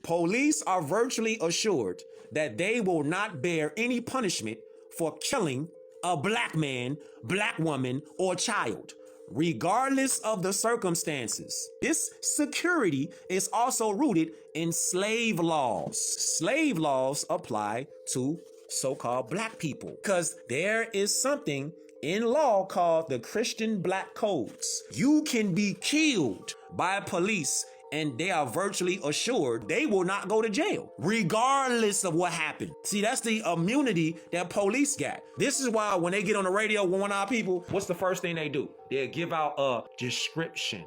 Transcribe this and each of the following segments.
Police are virtually assured that they will not bear any punishment for killing a black man, black woman, or child, regardless of the circumstances. This security is also rooted in slave laws. Slave laws apply to so-called black people because there is something in law called the Christian Black Codes. You can be killed by police and they are virtually assured they will not go to jail, regardless of what happened. See, that's the immunity that police got. This is why when they get on the radio with one of our people, what's the first thing they do? They give out a description.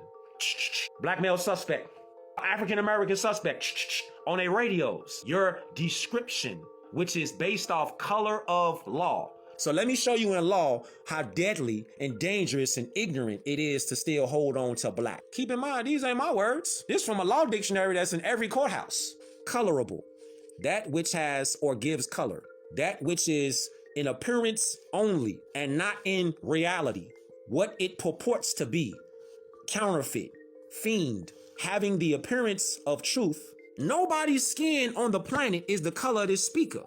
Black male suspect, African-American suspect on their radios. Your description, which is based off color of law. So let me show you in law how deadly and dangerous and ignorant it is to still hold on to black. Keep in mind, these ain't my words. This from a law dictionary that's in every courthouse. Colorable, that which has or gives color. That which is in appearance only and not in reality. What it purports to be. Counterfeit, fiend, having the appearance of truth. Nobody's skin on the planet is the color of this speaker.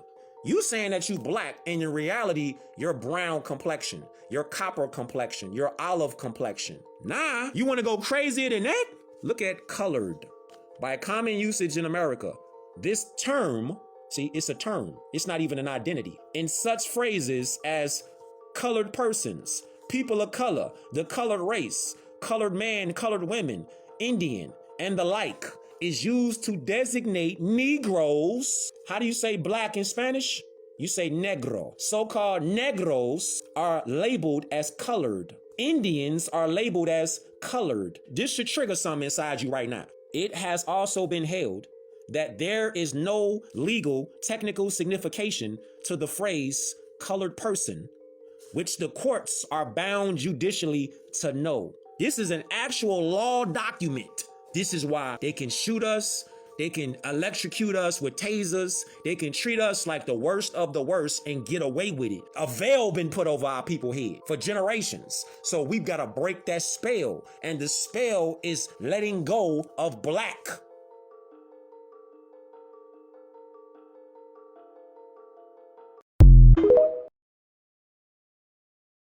You saying that you black and in reality, you're brown complexion, your copper complexion, your olive complexion. Nah, you want to go crazier than that? Look at colored. By common usage in America, this term, see, it's a term. It's not even an identity. In such phrases as colored persons, people of color, the colored race, colored man, colored women, Indian, and the like, is used to designate Negroes. How do you say black in Spanish? You say negro. So-called Negros are labeled as colored. Indians are labeled as colored. This should trigger something inside you right now. It has also been held that there is no legal technical signification to the phrase colored person, which the courts are bound judicially to know. This is an actual law document. This is why they can shoot us, they can electrocute us with tasers, they can treat us like the worst of the worst and get away with it. A veil been put over our people's head for generations. So we've got to break that spell. And the spell is letting go of black.